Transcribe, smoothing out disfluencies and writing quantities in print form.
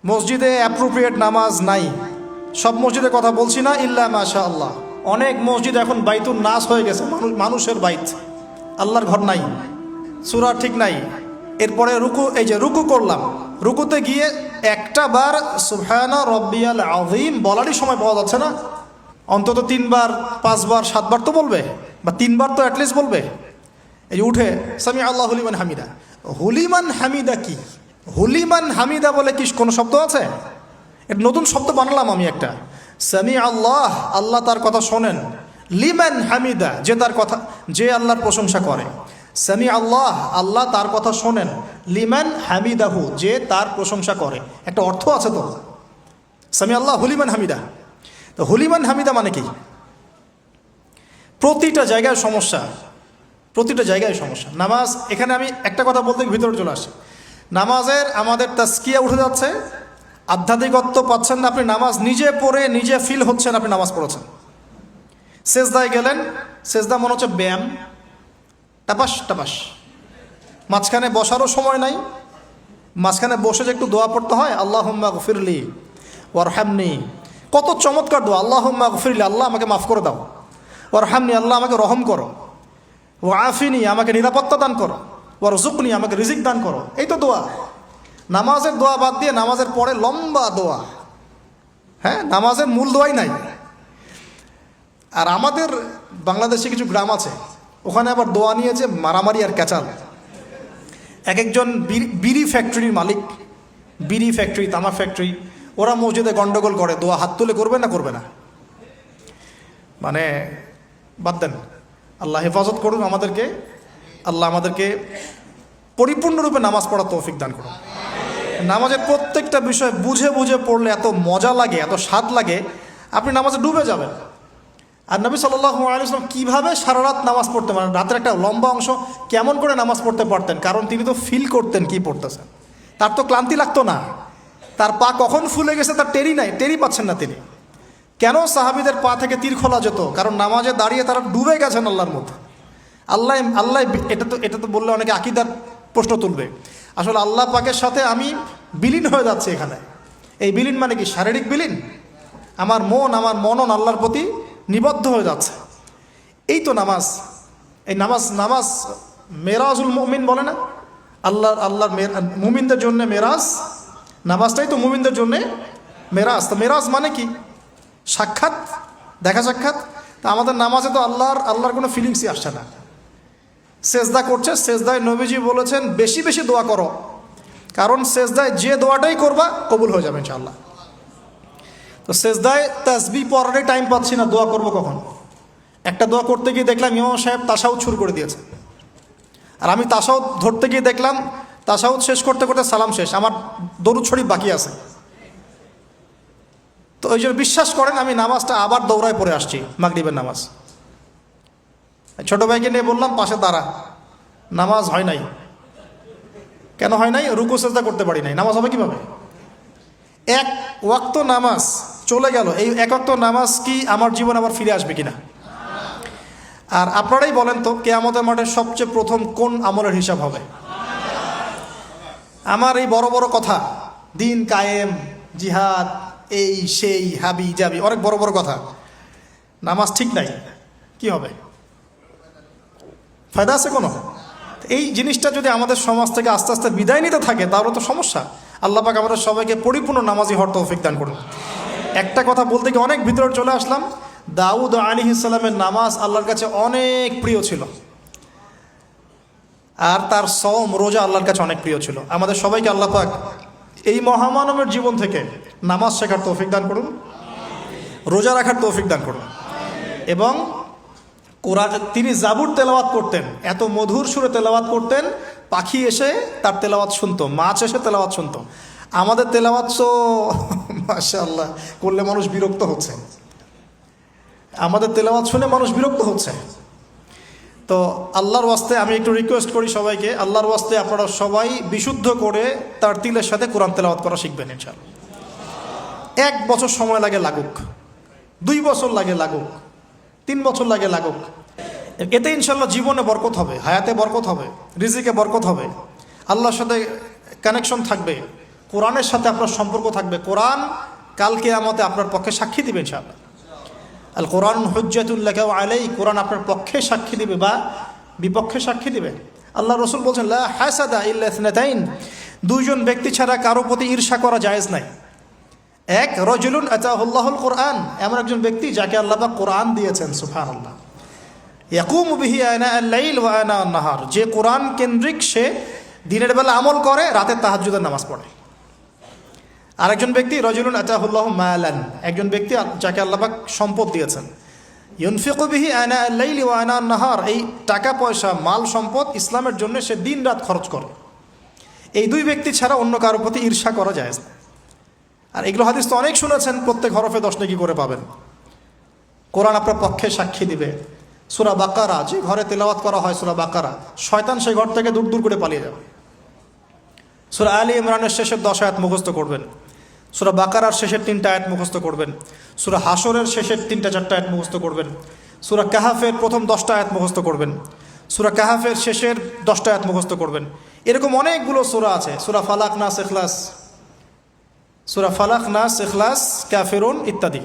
মসজিদে অ্যাপ্রোপ্রিয়েট নামাজ নাই, সব মসজিদের কথা বলছি না, ইল্লা মাশা আল্লাহ। অনেক মসজিদ এখন বাইতুন নাস হয়ে গেছে, মানুষের বাইত, আল্লাহর ঘর নাই, সূরা ঠিক নাই। এরপরে রুকু, এই যে রুকু করলাম, রুকুতে গিয়ে একটা বার সুবহানা রব্বিয়াল আযীম বলারই সময় পাওয়া যাচ্ছে না। অন্তত 3 বার 5 বার 7 বার তো বলবে, বা 3 বার তো অ্যাটলিস্ট বলবে। এই উঠে সামি আল্লাহু লিমান হামিদা, হুলিমান হামিদা কি? হুলিমান হামিদা বলে কি কোনো শব্দ আছে? এটা নতুন শব্দ বানালাম আমি একটা। সামি আল্লাহ, আল্লাহ তার কথা শোনেন। লিমান হামিদা, যে তার কথা, যে আল্লাহর প্রশংসা করে। সামি আল্লাহ, আল্লাহ তার কথা শোনেন। লিমান হামিদাহু, যে তার প্রশংসা করে। একটা অর্থ আছে তো, সামি আল্লাহ হুলিমান হামিদা। তো হুলিমান হামিদা মানে কি? প্রতিটা জায়গায় সমস্যা, প্রতিটা জায়গায় সমস্যা। নামাজ, এখানে আমি একটা কথা বলতে ভিতরে চলে আসি। নামাজের আমাদের তাজকিয়া উঠে যাচ্ছে, আধ্যাত্মিকত্ব পাচ্ছেন না। আপনি নামাজ নিজে পড়ে নিজে ফিল হচ্ছেন আপনি নামাজ পড়েছেন। সেজদায় গেলেন, সেজদা মনে হচ্ছে ব্যায়াম, টাপাস টাপাস। মাঝখানে বসারও সময় নাই, মাঝখানে বসে যে একটু দোয়া পড়তে হয়, আল্লাহুম্মা গফিরলি ওয়ারহামনি, কত চমৎকার দোয়া। আল্লাহুম্মা গফিরলি, আল্লাহ আমাকে মাফ করে দাও। ওয়ারহামনি, আল্লাহ আমাকে রহম করো। ওয়াফিনি, আমাকে নিরাপত্তা দান করো। ওয়ারজুকনি, আমাকে রিজিক দান করো। এই তো দোয়া। নামাজের দোয়া বাদ দিয়ে নামাজের পরে লম্বা দোয়া। হ্যাঁ, নামাজের মূল দোয়াই নাই। আর আমাদের বাংলাদেশে কিছু গ্রাম আছে, ওখানে আবার দোয়া নিয়েছে মারামারি আর ক্যাচাল। এক একজন বিড়ি ফ্যাক্টরির মালিক, বিড়ি ফ্যাক্টরি, তামাক ফ্যাক্টরি, ওরা মসজিদে গন্ডগোল করে, দোয়া হাত তুলে করবে না করবে না। মানে বাদ দেন, আল্লাহ হেফাজত করুন আমাদেরকে। আল্লাহ আমাদেরকে পরিপূর্ণরূপে নামাজ পড়ার তৌফিক দান করুন। নামাজের প্রত্যেকটা বিষয় বুঝে বুঝে পড়লে এত মজা লাগে, এত স্বাদ লাগে, আপনি নামাজে ডুবে যাবেন। আর নবী সাল্লাল্লাহু আলাইহি ওয়াসাল্লাম কীভাবে সারা রাত নামাজ পড়তে পারেন, রাতের একটা লম্বা অংশ কেমন করে নামাজ পড়তে পারতেন? কারণ তিনি তো ফিল করতেন কি পড়তেছেন। তার তো ক্লান্তি লাগতো না, তার পা কখন ফুলে গেছে তার টেরি পাচ্ছেন না তিনি। কেন সাহাবীদের পা থেকে তীর খোলা যেত? কারণ নামাজে দাঁড়িয়ে তারা ডুবে গেছেন আল্লাহর মধ্যে। আল্লাহ আল্লাহ, এটা তো বললে অনেকে আকীদার প্রশ্ন তুলবে। আসলে আল্লাহ পাকের সাথে আমি বিলীন হয়ে যাচ্ছি এখানে। এই বিলীন মানে কি? শারীরিক বিলীন। আমার মনন আল্লাহর প্রতি নিবদ্ধ হয়ে যাচ্ছে। এই তো নামাজ। এই নামাজ মেরাজুল মুমিন বলে না, আল্লাহর মুমিনদের জন্য মেরাজ। নামাজটাই তো মুমিনদের জন্য মেরাজ। তো মেরাজ মানে কি? সাক্ষাৎ, দেখা সাক্ষাৎ। তা আমাদের নামাজে তো আল্লাহর কোনো ফিলিংসই আসছে না। সেজদা করছে, সেজদায় নবীজি বলেছেন বেশি বেশি দোয়া করো, কারণ সেজদায় যে দোয়াটাই করবা কবুল হয়ে যাবে ইনশাআল্লাহ। তো সেজদায় তাসবিহ পড়ারই টাইম পাচ্ছি না, দোয়া করব কখন? একটা দোয়া করতে গিয়ে দেখলাম ইমাম সাহেব তাশাহুদ শুরু করে দিয়েছে, আর আমি তাশাহুদ ধরতে গিয়ে দেখলাম তাশাহুদ শেষ করতে করতে সালাম শেষ, আমার দরুদ শরীফ বাকি আছে। তো ওই জন্য বিশ্বাস করেন আমি নামাজটা আবার দৌড়ায় পড়ে আসছি, মাগরিবের নামাজ। ছোট ভাইকে নিয়ে বললাম পাশে দাঁড়া, নামাজ হয় নাই। কেন হয় নাই? রুকু সেজদা করতে পারি নাই। নামাজ হবে কিভাবে? এক ওয়াক্ত নামাজ চলে গেল। এই এক ওয়াক্ত নামাজ কি আমার জীবন আবার ফিরে আসবে কিনা? আর আপনারাই বলেন তো, কিয়ামতের মাঠে সবচেয়ে প্রথম কোন আমলের হিসাব হবে? আমার এই বড় বড় কথা, দিন কায়েম, জিহাদ, এই সেই, হাবি জাবি, অনেক বড় বড় কথা, নামাজ ঠিক নাই, কি হবে? ফায়দা আছে কোনো? এই জিনিসটা যদি আমাদের সমাজ থেকে আস্তে আস্তে বিদায় নিতে থাকে তাহলে তো সমস্যা। আল্লাহ পাক আমাদের সবাইকে পরিপূর্ণ নামাজি হওয়ার তৌফিক দান করুন। একটা কথা বলতে গিয়ে অনেক ভিতরে চলে আসলাম। দাউদ আলাইহিস সালামের নামাজ আল্লাহর কাছে অনেক প্রিয় ছিল, আর তার সওম রোজা আল্লাহর কাছে অনেক প্রিয় ছিল। আমাদের সবাইকে আল্লাহ পাক এই মহামানবের জীবন থেকে নামাজ শেখার তৌফিক দান করুন, রোজা রাখার তৌফিক দান করুন। এবং কোরআন, তিনি জাবুর তেলাওয়াত করতেন, এত মধুর সুরে তেলাওয়াত করতেন, পাখি এসে তার তেলাওয়াত শুনতো, মাছ এসে তেলাওয়াত শুনতো। আমাদের তেলাওয়াত তো মাশাআল্লাহ করলে মানুষ বিরক্ত হচ্ছে, আমাদের তেলাওয়াত শুনে মানুষ বিরক্ত হচ্ছে। তো আল্লাহর ওয়াস্তে আমি একটু রিকোয়েস্ট করি সবাইকে, আল্লাহর ওয়াস্তে আপনারা সবাই বিশুদ্ধ করে তার তিলের সাথে কোরআন তেলাওয়াত করা শিখবেন ইনশাআল্লাহ। 1 বছর সময় লাগে লাগুক, 2 বছর লাগে লাগুক, 3 বছর লাগে লাগুক, এতে ইনশাআল্লাহ জীবনে বরকত হবে, হায়াতে বরকত হবে, রিজিকে বরকত হবে, আল্লাহর সাথে কানেকশন থাকবে, কোরআনের সাথে আপনার সম্পর্ক থাকবে। কোরআন কাল কিয়ামতে আপনার পক্ষে সাক্ষী দিবে ইনশাআল্লাহ। আল কোরআন হুজ্জাতুল লাকা ওয়া আলাইক, কোরআন আপনার পক্ষে সাক্ষী দিবে বা বিপক্ষে সাক্ষী দিবে। আল্লাহ রসুল বলছেন লা হাসাদা ইল্লা ইসনাতাইন, দুইজন ব্যক্তি ছাড়া কারো প্রতি ঈর্ষা করা জায়েজ নাই। এক, রজুলুন আতাহুল্লাহুল কোরআন, এমন একজন ব্যক্তি যাকে আল্লাহ পাক কোরআন দিয়েছেন, সুবহানাল্লাহ। ইয়াকুমু বিহি আনা আল-লাইল ওয়া আনা আন-নাহার, যে কোরআন কেন্দ্রিক, সে দিনের বেলা আমল করে, রাতে তাহাজ্জুদের নামাজ পড়ে। আরেকজন ব্যক্তি রজুলুন আতাহুল্লাহু মালান, একজন ব্যক্তি যাকে আল্লাহ পাক সম্পদ দিয়েছেন, ইউনফিকু বিহি আনা আল-লাইল ওয়া আনা আন-নাহার, এই টাকা পয়সা মাল সম্পদ ইসলামের জন্য সে দিন রাত খরচ করে। এই দুই ব্যক্তি ছাড়া অন্য কারোর প্রতি ঈর্ষা করা জায়েজ না। আর এগুলো হাদিস তো অনেক শুনেছেন, প্রত্যেক হরফে 10 নেকি করে পাবেন। কোরআন আপনার পক্ষে সাক্ষী দিবে। সূরা বাকারা, যে ঘরে তেলাওয়াত করা হয় সূরা বাকারা, শয়তান সেই ঘর থেকে দূর দূর করে পালিয়ে যাবে। সূরা আলী ইমরানের শেষের 10 আয়াত মুখস্থ করবেন, সূরা বাকারার শেষের 3টা আয়াত মুখস্থ করবেন, সূরা হাসরের শেষের 3টা-4টা আয়াত মুখস্থ করবেন, সূরা কাহাফের প্রথম 10টা আয়াত মুখস্থ করবেন, সূরা কাহাফের শেষের 10টা আয়াত মুখস্থ করবেন। এরকম অনেকগুলো সূরা আছে, সূরা ফালাক, নাস, ইখলাস, সূরা ফালাক, নাস, ইখলাস, কাফিরুন ইত্যাদি।